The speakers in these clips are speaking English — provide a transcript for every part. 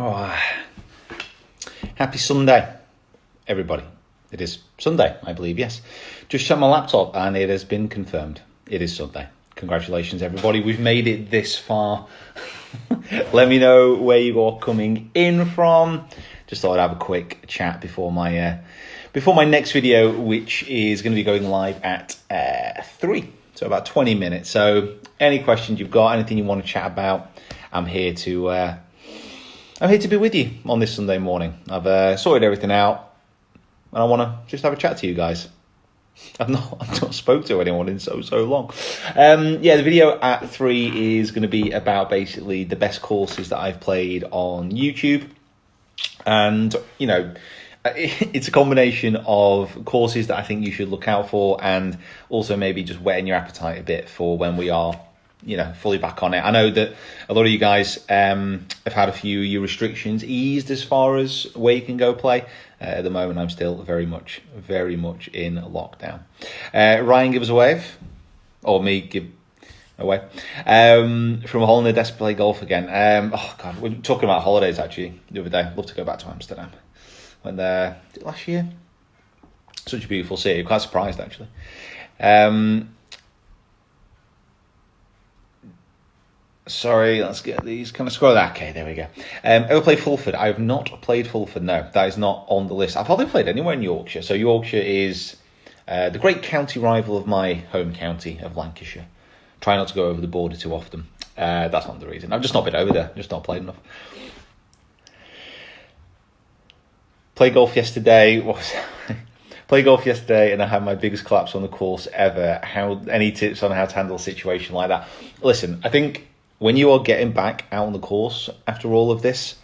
Oh, happy Sunday, everybody. It is Sunday, I believe, yes. Just checked my laptop and it has been confirmed. It is Sunday. Congratulations, everybody. We've made it this far. Let me know where you are coming in from. Just thought I'd have a quick chat before my next video, which is going to be going live at 3. So about 20 minutes. So any questions you've got, anything you want to chat about, I'm here to be with you on this Sunday morning. I've sorted everything out, and I want to just have a chat to you guys. I've not spoke to anyone in so long. The video at 3 is going to be about basically the best courses that I've played on YouTube, and it's a combination of courses that I think you should look out for, and also maybe just whetting your appetite a bit for when we are fully back on it. I know that a lot of you guys have had a few of your restrictions eased as far as where you can go play. At the moment, I'm still very much in lockdown. Ryan, give us a wave. Or me, give a wave. From a hole in the desk, play golf again. We're talking about holidays, actually, the other day. I'd love to go back to Amsterdam. Went there last year. Such a beautiful city. Quite surprised, actually. Sorry, let's get these kind of scroll. Okay, there we go. Ever played Fulford? I have not played Fulford, no. That is not on the list. I've hardly played anywhere in Yorkshire. So Yorkshire is the great county rival of my home county of Lancashire. Try not to go over the border too often. That's not the reason. I've just not been over there. Just not played enough. Played golf yesterday. Played golf yesterday and I had my biggest collapse on the course ever. Any tips on how to handle a situation like that? Listen, I think when you are getting back out on the course after all of this,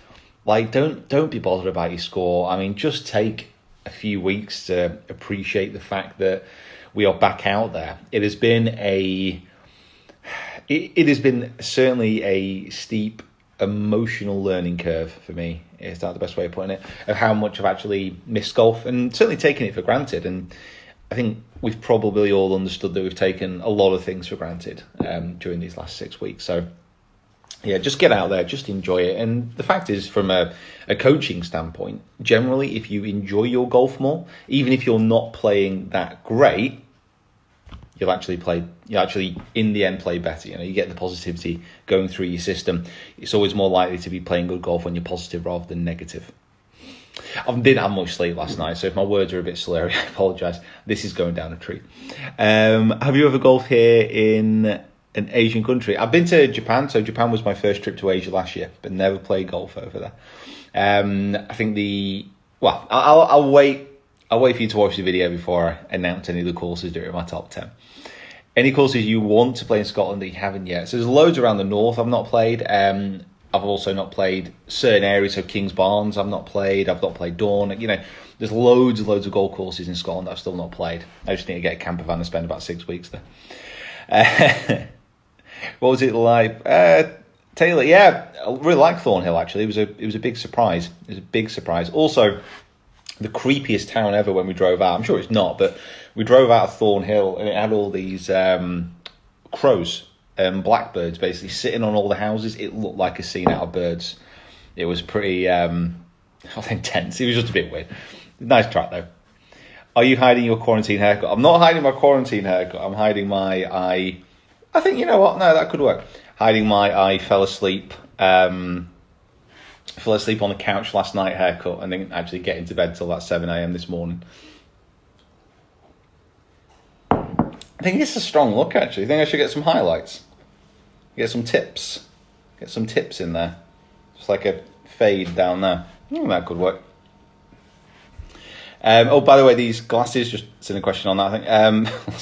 don't be bothered about your score. I mean, just take a few weeks to appreciate the fact that we are back out there. It has been certainly a steep emotional learning curve for me. Is that the best way of putting it? Of how much I've actually missed golf and certainly taken it for granted. And I think we've probably all understood that we've taken a lot of things for granted during these last 6 weeks. So yeah, just get out there, just enjoy it. And the fact is, from a coaching standpoint, generally, if you enjoy your golf more, even if you're not playing that great, you'll actually in the end play better. You get the positivity going through your system. It's always more likely to be playing good golf when you're positive rather than negative. I didn't have much sleep last night, so if my words are a bit slurry, I apologise. This is going down a treat. Have you ever golfed here in an Asian country? I've been to Japan, so Japan was my first trip to Asia last year, but never played golf over there. I think I'll wait for you to watch the video before I announce any of the courses that are in my top 10. Any courses you want to play in Scotland that you haven't yet? So there's loads around the north I've not played. I've also not played certain areas, so Kings Barnes I've not played. I've not played Dawn. There's loads of golf courses in Scotland that I've still not played. I just need to get a camper van and spend about 6 weeks there. What was it like? Taylor, yeah, I really like Thornhill, actually. It was a big surprise. It was a big surprise. Also, the creepiest town ever when we drove out. I'm sure it's not, but we drove out of Thornhill and it had all these crows and blackbirds basically sitting on all the houses. It looked like a scene out of Birds. It was pretty intense. It was just a bit weird. Nice track though. Are you hiding your quarantine haircut? I'm not hiding my quarantine haircut. I'm hiding my I think, you know what? No, that could work. Hiding my I fell asleep on the couch last night haircut and then actually getting to bed till about 7 a.m. this morning. I think it's a strong look, actually. I think I should get some highlights. Get some tips. Get some tips in there. Just like a fade down there. That could work. By the way, these glasses, just send a question on that, I think.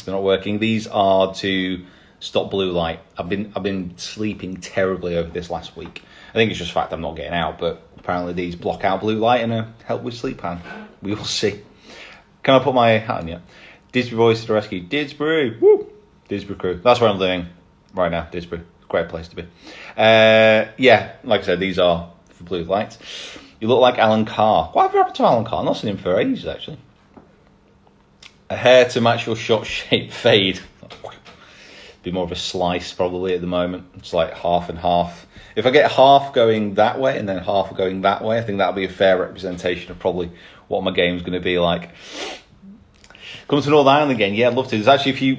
They're not working. These are to stop blue light. I've been sleeping terribly over this last week. I think it's just the fact I'm not getting out, but apparently these block out blue light and help with sleep pan. We will see. Can I put my hat on yet? Didsbury Boys to the rescue. Didsbury. Woo! Didsbury crew. That's where I'm living right now, Didsbury. Great place to be. Like I said, these are for blue lights. You look like Alan Carr. What happened to Alan Carr? I've not seen him for ages, actually. A hair to match your shot shape fade. Be more of a slice probably at the moment. It's like half and half. If I get half going that way and then half going that way, I think that'll be a fair representation of probably what my game's going to be like. Come to Northern Ireland again. Yeah, I'd love to. There's actually a few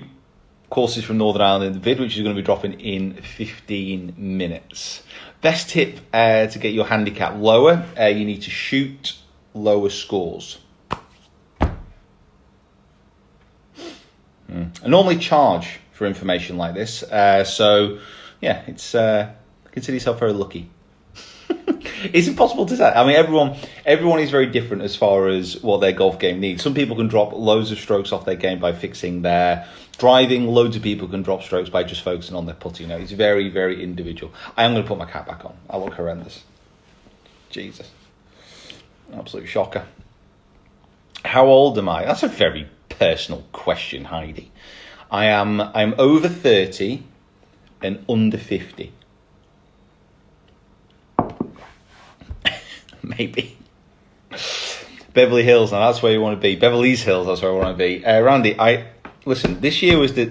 courses from Northern Ireland in the vid, which is going to be dropping in 15 minutes. Best tip to get your handicap lower, you need to shoot lower scores. I normally charge for information like this, so yeah, it's consider yourself very lucky. It's impossible to say. I mean, everyone is very different as far as what their golf game needs. Some people can drop loads of strokes off their game by fixing their driving. Loads of people can drop strokes by just focusing on their putting. It's very, very individual. I am going to put my cap back on. I look horrendous. Jesus. Absolute shocker. How old am I? That's a very personal question, Heidi. I'm over 30 and under 50. Maybe. Beverly Hills, now that's where you want to be. Beverly's Hills, that's where I want to be. Randy, listen. This year was the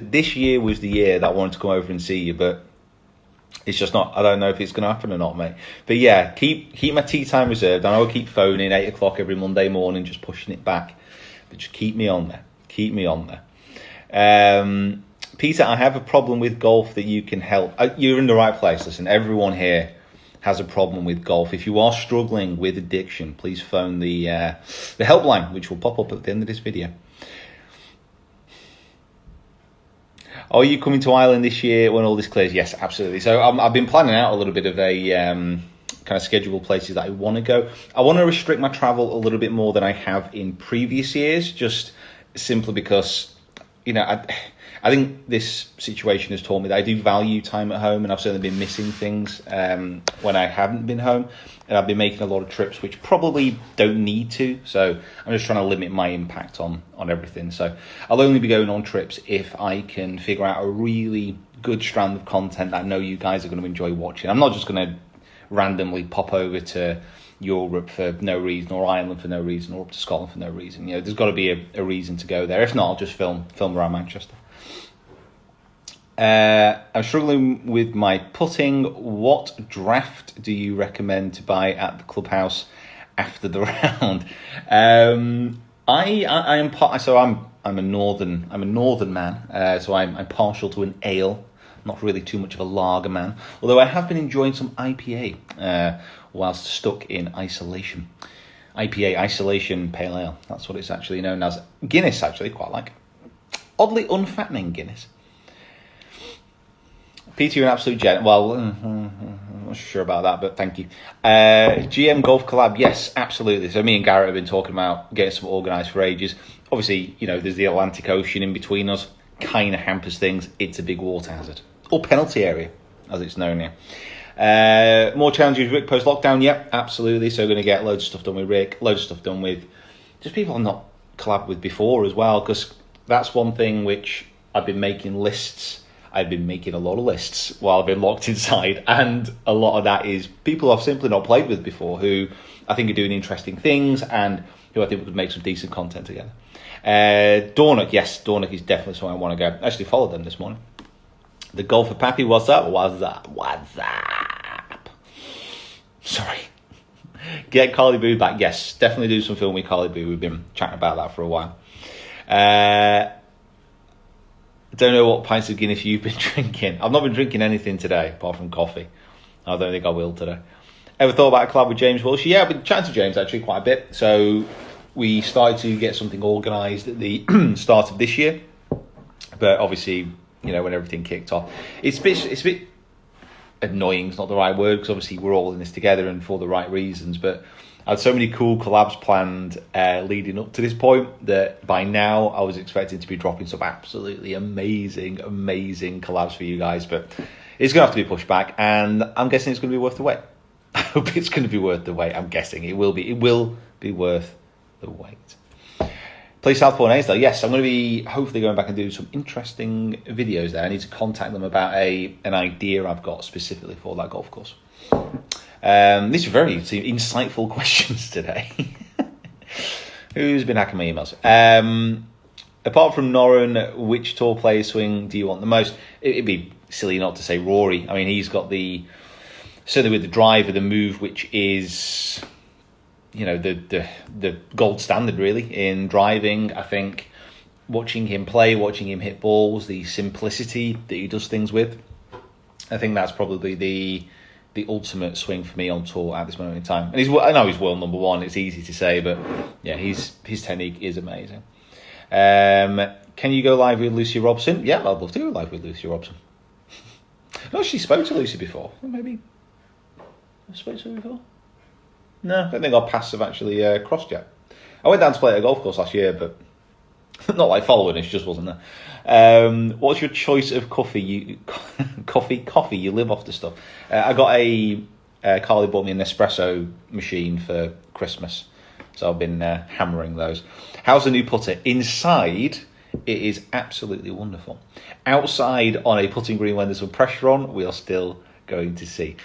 year that I wanted to come over and see you, but it's just not. I don't know if it's going to happen or not, mate. But yeah, keep my tea time reserved. I know I keep phoning 8 o'clock every Monday morning, just pushing it back. But just keep me on there. Keep me on there. Peter, I have a problem with golf that you can help. You're in the right place. Listen, everyone here has a problem with golf. If you are struggling with addiction, please phone the helpline, which will pop up at the end of this video. Are you coming to Ireland this year when all this clears? Yes, absolutely. So I've been planning out a little bit of a kind of schedule places that I want to go. I want to restrict my travel a little bit more than I have in previous years, just simply because, I think this situation has taught me that I do value time at home, and I've certainly been missing things when I haven't been home, and I've been making a lot of trips which probably don't need to, so I'm just trying to limit my impact on everything. So I'll only be going on trips if I can figure out a really good strand of content that I know you guys are going to enjoy watching. I'm not just going to randomly pop over to Europe for no reason, or Ireland for no reason, or up to Scotland for no reason. There's got to be a reason to go there. If not, I'll just film around Manchester. I'm struggling with my putting. What draft do you recommend to buy at the clubhouse after the round? I'm a northern man, so I'm partial to an ale. Not really too much of a lager man, although I have been enjoying some IPA whilst stuck in isolation. IPA, isolation pale ale. That's what it's actually known as. Guinness, actually, quite like. Oddly unfattening Guinness. Peter, you're an absolute gent. Well, I'm not sure about that, but thank you. GM Golf Collab, yes, absolutely. So me and Garrett have been talking about getting some organised for ages. Obviously, there's the Atlantic Ocean in between us. Kind of hampers things. It's a big water hazard. Or penalty area, as it's known here. More challenges with Rick post-lockdown, yep, absolutely. So going to get loads of stuff done with Rick, loads of stuff done with just people I've not collabed with before as well, because that's one thing which I've been making lists. I've been making a lot of lists while I've been locked inside, and a lot of that is people I've simply not played with before who I think are doing interesting things and who I think we could make some decent content together. Dornock, yes, Dornock is definitely somewhere I want to go. I actually followed them this morning. The Golfer Pappy, what's up? What's up? Sorry. Get Carly Boo back. Yes, definitely do some film with Carly Boo. We've been chatting about that for a while. Don't know what pints of Guinness you've been drinking. I've not been drinking anything today apart from coffee. I don't think I will today. Ever thought about a collab with James Walsh? Yeah, I've been chatting to James actually quite a bit. So we started to get something organised at the start of this year. But obviously, when everything kicked off, it's a bit annoying, it's not the right word, because obviously we're all in this together and for the right reasons. But I had so many cool collabs planned leading up to this point that by now I was expecting to be dropping some absolutely amazing collabs for you guys. But it's going to have to be pushed back, and I'm guessing it's going to be worth the wait. I hope it's going to be worth the wait. I'm guessing it will be. It will be worth the wait. Play Southport and Aysdale. Yes, I'm going to be hopefully going back and doing some interesting videos there. I need to contact them about an idea I've got specifically for that golf course. These are very insightful questions today. Who's been hacking my emails? apart from Noren, which tour player swing do you want the most? It'd be silly not to say Rory. I mean, he's got certainly with the drive of the move, which is, the gold standard really in driving. I think watching him play, watching him hit balls, the simplicity that he does things with, I think that's probably the ultimate swing for me on tour at this moment in time. And I know he's world number one. It's easy to say, but yeah, his technique is amazing. Can you go live with Lucy Robson? Yeah, I'd love to go live with Lucy Robson. No, she spoke to Lucy before. Maybe I spoke to her before. No, I don't think our paths have actually crossed yet. I went down to play at a golf course last year, but not like following it, she just wasn't there. What's your choice of coffee? Coffee. You live off the stuff. I got Carly bought me an espresso machine for Christmas, so I've been hammering those. How's the new putter? Inside, it is absolutely wonderful. Outside, on a putting green when there's some pressure on, we are still going to see.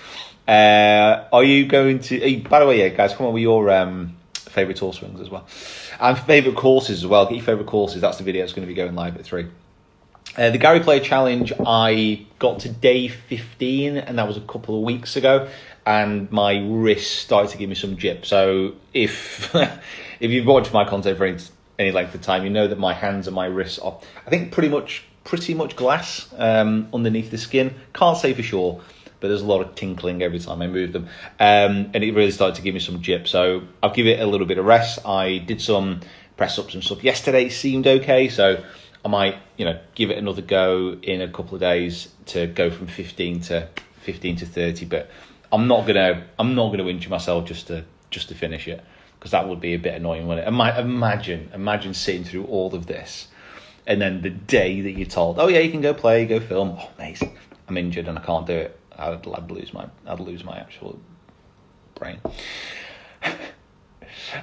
Are you going to... by the way, yeah, guys, come on with your favourite tour swings as well. And favourite courses as well. Get your favourite courses. That's the video that's going to be going live at 3. The Gary Player Challenge, I got to day 15, and that was a couple of weeks ago, and my wrist started to give me some jip. So if you've watched my content for any length of time, you know that my hands and my wrists are, I think, pretty much glass underneath the skin. Can't say for sure, but there's a lot of tinkling every time I move them. And it really started to give me some jip. So I'll give it a little bit of rest. I did some press-ups and stuff yesterday. It seemed okay. So I might, give it another go in a couple of days to go from 15 to 30. But I'm not gonna injure myself just to finish it, because that would be a bit annoying, wouldn't it? Imagine sitting through all of this, and then the day that you're told, oh yeah, you can go play, go film. Oh, amazing! I'm injured and I can't do it. I'd lose my actual brain.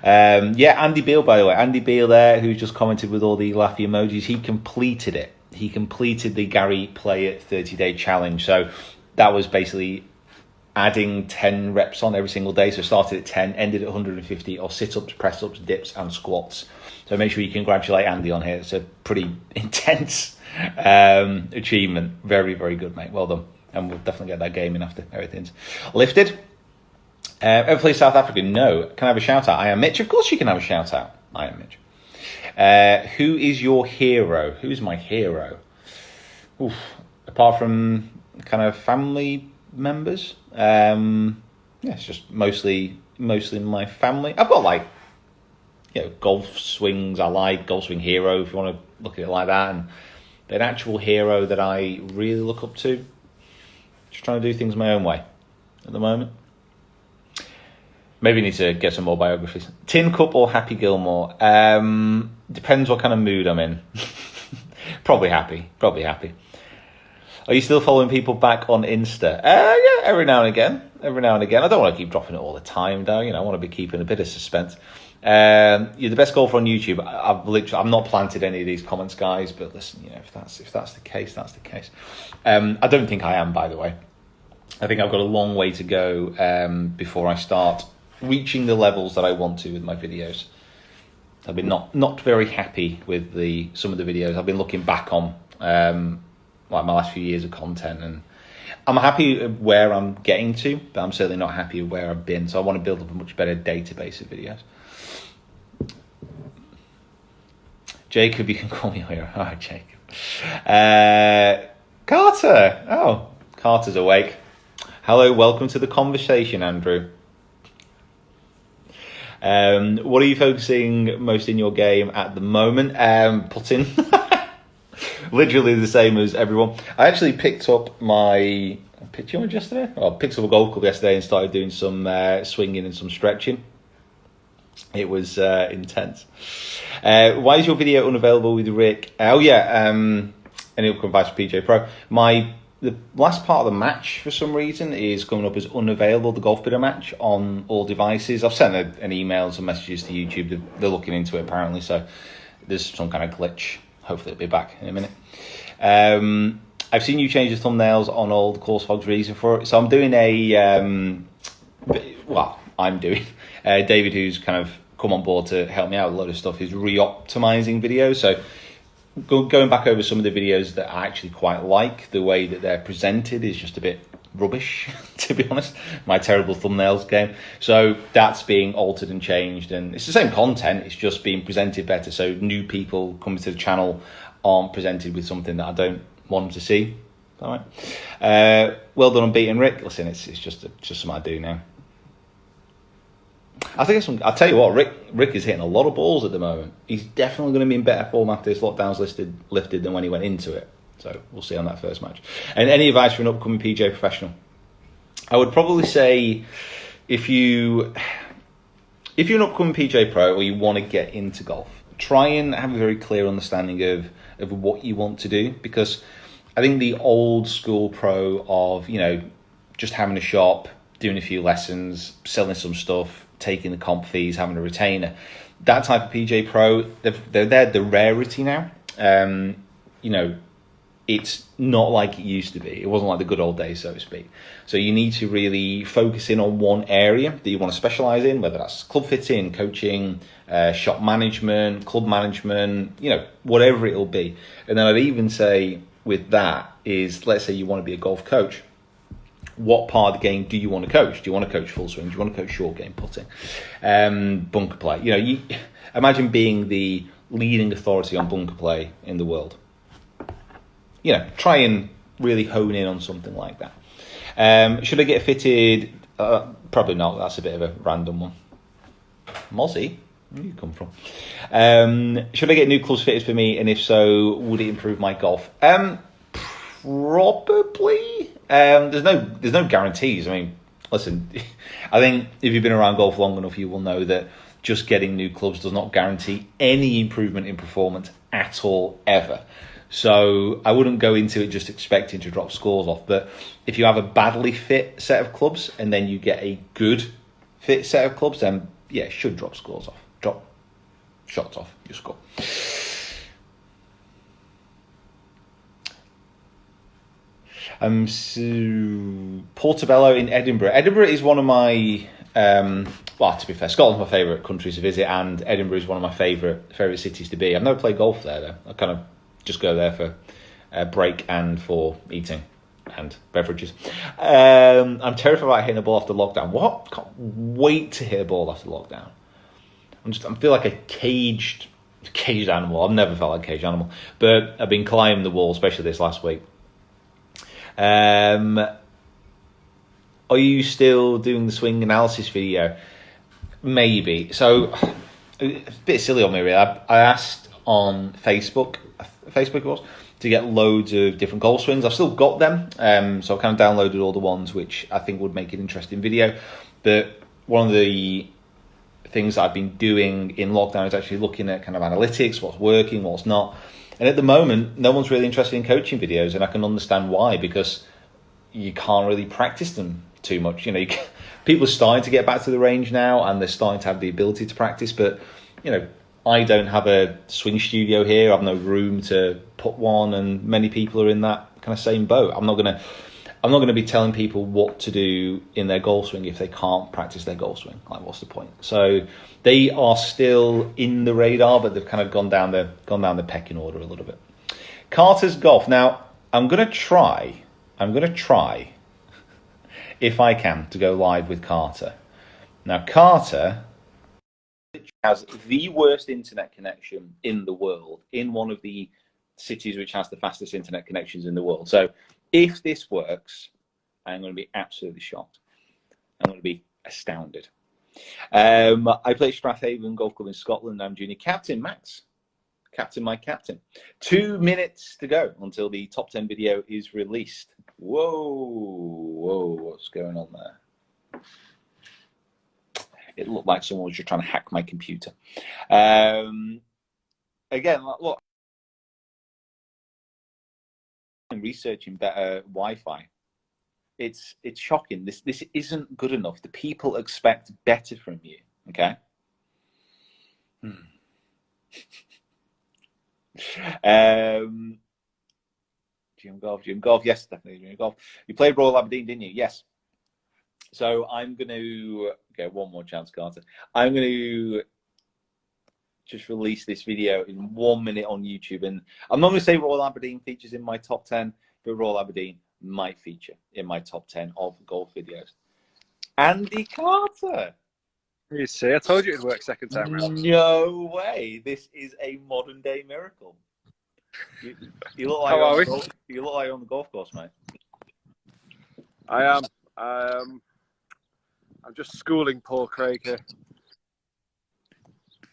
Andy Beale, by the way. Andy Beale there, who's just commented with all the laughy emojis. He completed it. He completed the Gary Play It 30-day challenge. So that was basically adding 10 reps on every single day. So started at 10, ended at 150, or sit-ups, press-ups, dips, and squats. So make sure you congratulate Andy on here. It's a pretty intense achievement. Very, very good, mate. Well done. And we'll definitely get that game in after everything's lifted. Ever play South Africa? No. Can I have a shout out? I am Mitch. Of course you can have a shout out. I am Mitch. Who is your hero? Who's my hero? Oof. Apart from kind of family members, it's just mostly my family. I've got golf swings. I like golf swing hero, if you want to look at it like that, and an actual hero that I really look up to. Just trying to do things my own way at the moment. Maybe need to get some more biographies. Tin Cup or Happy Gilmore? Depends what kind of mood I'm in. Probably happy. Are you still following people back on Insta? Yeah, every now and again. I don't want to keep dropping it all the time, though. I want to be keeping a bit of suspense. You're the best golfer on YouTube. I've not planted any of these comments, guys. But listen, if that's the case, that's the case. I don't think I am, by the way. I think I've got a long way to go before I start reaching the levels that I want to with my videos. I've been not very happy with some of the videos I've been looking back on, my last few years of content, and I'm happy where I'm getting to, but I'm certainly not happy with where I've been. So I want to build up a much better database of videos. Jacob, you can call me here. All right, Jacob. Carter. Oh, Carter's awake. Hello, welcome to the conversation, Andrew. What are you focusing most in your game at the moment? Putting. Literally the same as everyone. I actually picked up my pitching yesterday. I picked up a golf club yesterday and started doing some swinging and some stretching. It was intense. Why is your video unavailable with Rick? Oh yeah, any upcoming advice for PJ Pro? The last part of the match, for some reason, is coming up as unavailable, the Golf Bidder match, on all devices. I've sent an email, some messages to YouTube. They're looking into it, apparently, so there's some kind of glitch. Hopefully it'll be back in a minute. I've seen you change the thumbnails on all the course vlogs, reason for it. So I'm doing David, who's kind of come on board to help me out with a lot of stuff, is re-optimizing videos. So going back over some of the videos that I actually quite like, the way that they're presented is just a bit rubbish, to be honest. My terrible thumbnails game. So that's being altered and changed, and it's the same content, it's just being presented better. So new people coming to the channel aren't presented with something that I don't want them to see. All right. Well done on beating Rick. Listen, it's just something I do now. I think I'll tell you what, Rick is hitting a lot of balls at the moment. He's definitely going to be in better form after this lockdown's lifted than when he went into it. So we'll see on that first match. And any advice for an upcoming PGA professional? I would probably say if you're an upcoming PGA pro or you want to get into golf, try and have a very clear understanding of what you want to do, because I think the old school pro of, just having a shop, doing a few lessons, selling some stuff, taking the comp fees, having a retainer, that type of PGA pro, they're the rarity now. It's not like it used to be. It wasn't like the good old days, so to speak. So you need to really focus in on one area that you want to specialize in, whether that's club fitting, coaching, shop management, club management, whatever it'll be. And then I'd even say with that is, let's say you want to be a golf coach. What part of the game do you want to coach? Do you want to coach full swing? Do you want to coach short game putting, bunker play? You imagine being the leading authority on bunker play in the world. Try and really hone in on something like that. Should I get fitted? Probably not. That's a bit of a random one. Mozzie, where do you come from? Should I get new clubs fitted for me? And if so, would it improve my golf? Probably. There's no guarantees. I mean, listen, I think if you've been around golf long enough, you will know that just getting new clubs does not guarantee any improvement in performance at all, ever. So I wouldn't go into it just expecting to drop scores off. But if you have a badly fit set of clubs and then you get a good fit set of clubs, then yeah, it should drop scores off. Drop shots off your score. Portobello in Edinburgh. Edinburgh is one of my, to be fair, Scotland's my favourite country to visit, and Edinburgh is one of my favourite cities to be. I've never played golf there, though. I kind of just go there for a break and for eating and beverages. I'm terrified about hitting a ball after lockdown. What? Can't wait to hit a ball after lockdown. I feel like a caged animal. I've never felt like a caged animal, but I've been climbing the wall, especially this last week. Are you still doing the swing analysis video? Maybe. So, a bit silly on me, really. I asked on Facebook it was, to get loads of different golf swings. I've still got them, so I've kind of downloaded all the ones which I think would make an interesting video. But one of the things that I've been doing in lockdown is actually looking at kind of analytics, what's working, what's not. And at the moment, no one's really interested in coaching videos, and I can understand why, because you can't really practice them too much. People are starting to get back to the range now, and they're starting to have the ability to practice, but, I don't have a swing studio here. I have no room to put one, and many people are in that kind of same boat. I'm not gonna be telling people what to do in their golf swing if they can't practice their golf swing. Like, what's the point? So they are still in the radar, but they've kind of gone down the pecking order a little bit. Carter's golf. Now, I'm gonna try if I can to go live with Carter. Now, Carter has the worst internet connection in the world, in one of the cities which has the fastest internet connections in the world. So if this works, I'm going to be absolutely shocked. I'm going to be astounded. I play Strathaven Golf Club in Scotland. I'm junior captain, Max. My captain. 2 minutes to go until the top 10 video is released. Whoa, what's going on there? It looked like someone was just trying to hack my computer. Again, look, I'm researching better Wi-Fi. It's shocking. This isn't good enough. The people expect better from you. Okay. Gym golf. Yes, definitely gym golf. You played Royal Aberdeen, didn't you? Yes. So I'm going to get one more chance, Carter. I'm going to just released this video in 1 minute on YouTube, and I'm not going to say Royal Aberdeen features in my top 10, but Royal Aberdeen might feature in my top 10 of golf videos. Andy Carter. You see, I told you it'd work second time round. No way! This is a modern day miracle. You look like you look like you're on the golf course, mate. I am. I'm just schooling poor Craig here.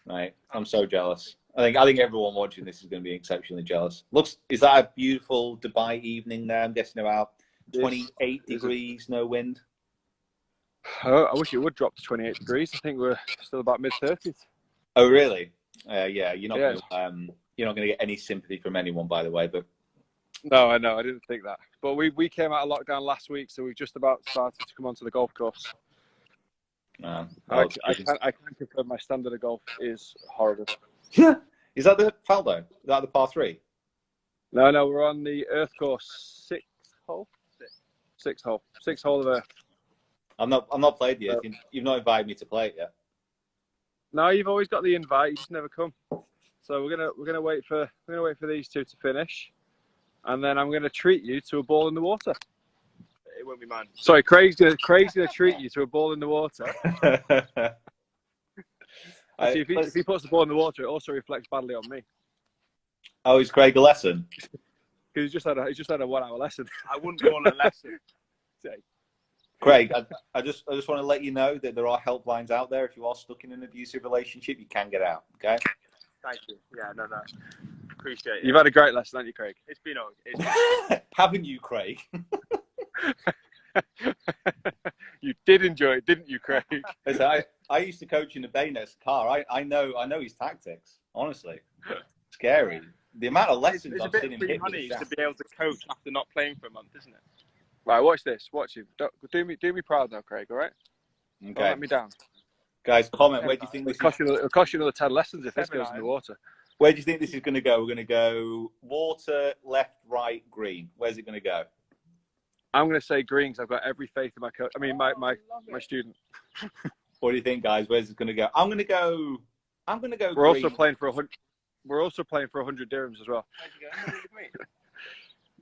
Mate, I'm so jealous. I think everyone watching this is going to be exceptionally jealous. Is that a beautiful Dubai evening there? I'm guessing about 28 degrees, no wind. Oh, I wish it would drop to 28 degrees. I think we're still about mid-30s. Oh, really? Yeah, you're not going to get any sympathy from anyone, by the way. But no, I know. I didn't think that. But we came out of lockdown last week, so we've just about started to come onto the golf course. I can confirm my standard of golf is horrible. Is that the Faldo? Is that the par 3? No, we're on the Earth course, sixth hole of Earth. I'm not played yet. You've not invited me to play it yet. No, you've always got the invite. You just never come. So we're gonna wait for these two to finish, and then I'm gonna treat you to a ball in the water. It won't be mine. Sorry, Craig's gonna treat you to a ball in the water. Actually, if he puts the ball in the water, it also reflects badly on me. Oh, is Craig a lesson? He's just had a 1 hour lesson. I wouldn't call it a lesson. Craig, I just want to let you know that there are helplines out there. If you are stuck in an abusive relationship, you can get out. Okay. Thank you. Yeah, no. Appreciate it. You've had a great lesson, haven't you, Craig? It's been okay. Haven't you, Craig? You did enjoy it, didn't you, Craig? I used to coach in the Bayonets car. I know his tactics. Honestly, scary. The amount of lessons I've seen him hit to be able to coach after not playing for a month, isn't it? Right, watch this. Watch him. Do me proud now, Craig. All right. Okay. Don't let me down. Guys, comment. Where do you think this is? It'll cost you another 10 lessons if this goes in the water. Where do you think this is going to go? We're going to go water, left, right, green. Where's it going to go? I'm going to say green because I've got every faith in my coach. I mean, my student. What do you think, guys? Where's it going to go? I'm going to go. We're green. also playing for 100. We're also playing for 100 dirhams as well.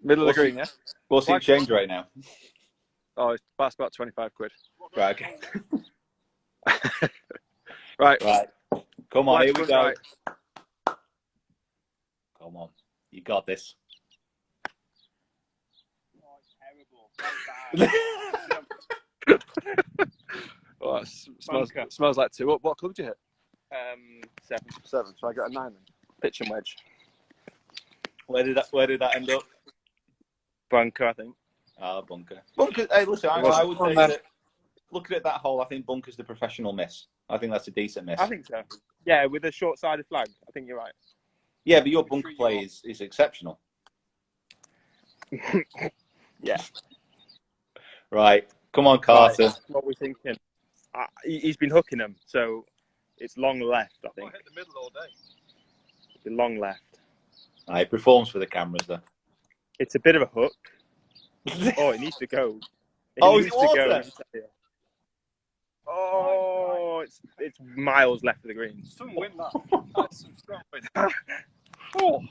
Middle of the green, yeah. What's the exchange rate now? Oh, that's about 25 quid. Right. Okay. Right. Come on, here we go. Right. Come on, you got this. Oh, it's terrible. Oh, it smells like 2. What club did you hit? 7. So I got a 9 then. Pitch and wedge. Where did that end up? Bunker, I think. Bunker. Hey, listen, I would say that looking at that hole, I think bunker's the professional miss. I think that's a decent miss. I think so. Yeah, with a short-sided flag. I think you're right. Yeah, but your bunker play is exceptional. Yeah. Right. Come on, Carter. Right. What we're thinking. He's been hooking them, so it's long left, I think. I hit the middle all day. It's long left. He performs for the cameras, though. It's a bit of a hook. Oh, it needs to go. It Oh, needs to go. Oh, it's miles left of the green. Some wind that. That's some strong wind. Oh.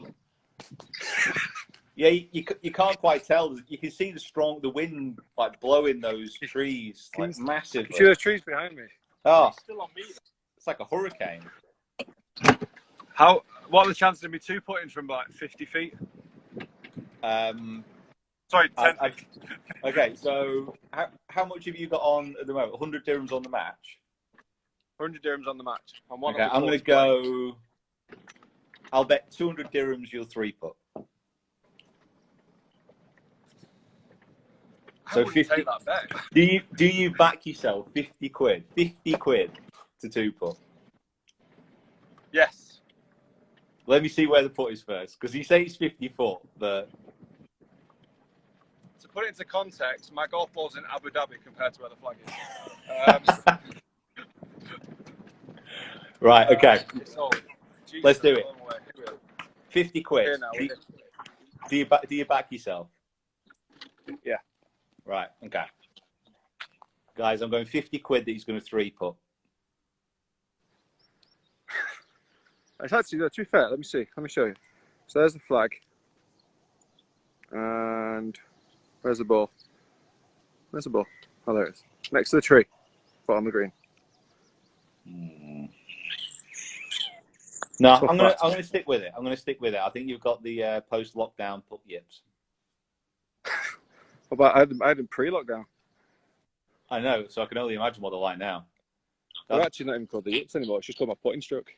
Yeah, you can't quite tell. You can see the wind like blowing those trees like massively. See those trees behind me? Oh, It's still on me. it's like a hurricane. What are the chances of me 2-putting from like 50 feet? Sorry, 10 feet. Okay, so how much have you got on at the moment? 100 dirhams on the match? 100 dirhams on the match. Okay, I'm going to go... I'll bet 200 dirhams you'll 3-putt. So 50. Take that bet. Do you back yourself 50 quid? 50 quid to 2-putt? Yes. Let me see where the putt is first, because you say it's 50 foot, but... To put it into context, my golf ball's in Abu Dhabi compared to where the flag is. Right, okay. Let's do it. Here we are. 50 quid. Here now, Do you back yourself? Yeah. Right, okay. Guys, I'm going 50 quid that he's going to 3-putt. It's actually, no, to be fair, let me see. Let me show you. So there's the flag. And where's the ball? Where's the ball? Oh, there it is. Next to the tree. But on the green. No, Tough I'm fact. gonna stick with it. I'm gonna stick with it. I think you've got the post-lockdown pup yips. What about I had them pre-lockdown? I know, so I can only imagine what they're like now. They're actually not even called the yips anymore. It's just called my putting stroke.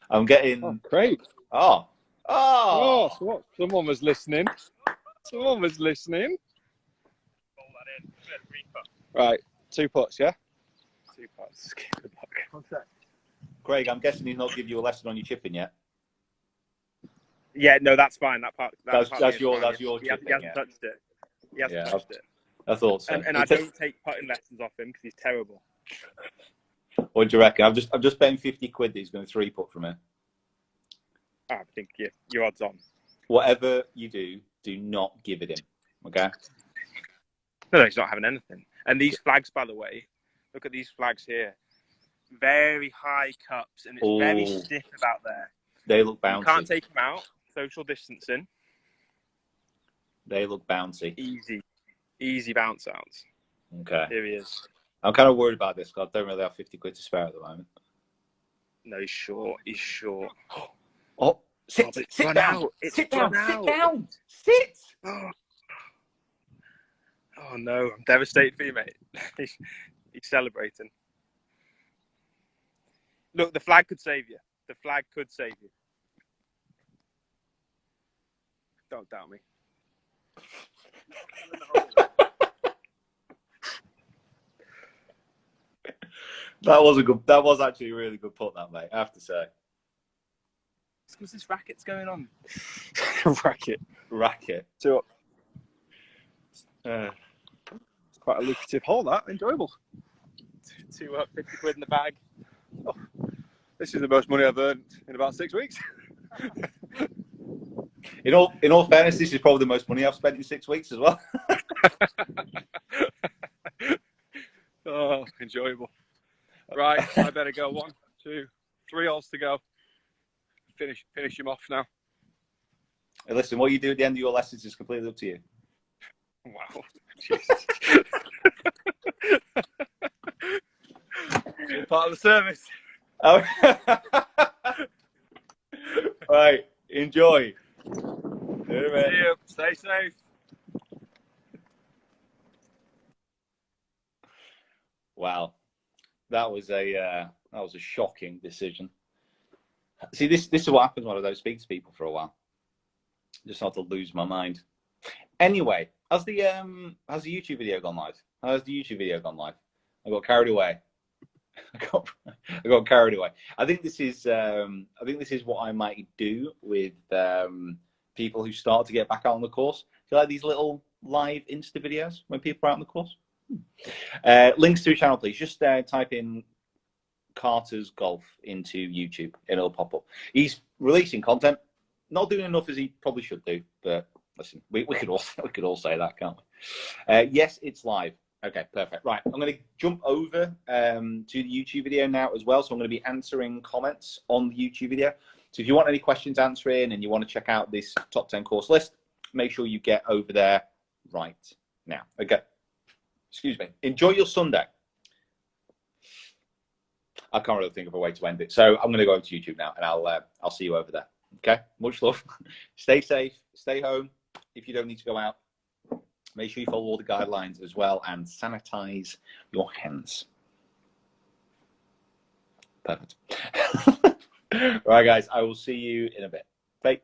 I'm getting. Oh, great. Oh. Oh, so what? Someone was listening. Someone was listening. Roll that in. Three putt. Right, 2 putts, yeah? 2 putts. Good luck. One sec. Craig, I'm guessing he's not give you a lesson on your chipping yet. Yeah, no, that's fine. That part. That's part is your fine. chipping. He hasn't touched it. He hasn't touched it. I thought so. And I don't take putting lessons off him because he's terrible. What do you reckon? I'm just betting 50 quid that he's going to 3-putt from here. I think your odds on. Whatever you do, do not give it him. Okay? No, he's not having anything. And these flags, by the way, look at these flags here. Very high cups, and it's very stiff about there. They look bouncy. You can't take them out. Social distancing. They look bouncy. Easy bounce outs. Okay. Here he is. I'm kind of worried about this because I don't really have 50 quid to spare at the moment. No, he's short. He's short. Oh, sit down. Sit down. Sit. Oh no, I'm devastated for you, mate. he's celebrating. Look, the flag could save you. The flag could save you. Don't doubt me. That was actually a really good putt, that, mate. I have to say. It's because this racket's going on. Racket. 2 up. Uh, It's quite a lucrative hole, that. Enjoyable. 2 up, 50 quid in the bag. Oh, this is the most money I've earned in about 6 weeks. in all fairness, this is probably the most money I've spent in 6 weeks as well. Oh, enjoyable. Right, I better go. 1, 2, 3 holes to go. Finish him off now. Hey, listen, what you do at the end of your lessons is completely up to you. Wow. Part of the service. Oh. Right, enjoy. See you. Stay safe. Wow, that was a shocking decision. See, this is what happens when I don't speak to people for a while. Just start to lose my mind. Anyway, has the YouTube video gone live? How's the YouTube video gone live? I got carried away. I got carried away. I think this is what I might do with people who start to get back out on the course. Do you like these little live Insta videos when people are out on the course? Links to his channel, please. Just type in Carter's Golf into YouTube and it'll pop up. He's releasing content, not doing enough as he probably should do, but listen, we could all say that, can't we? Yes, it's live. Okay, perfect. Right, I'm going to jump over to the YouTube video now as well. So I'm going to be answering comments on the YouTube video. So if you want any questions answering and you want to check out this top 10 course list, make sure you get over there right now. Okay. Excuse me. Enjoy your Sunday. I can't really think of a way to end it. So I'm going to go over to YouTube now and I'll see you over there. Okay. Much love. Stay safe. Stay home. If you don't need to go out, make sure you follow all the guidelines as well and sanitize your hands. Perfect. All right, guys. I will see you in a bit. Bye.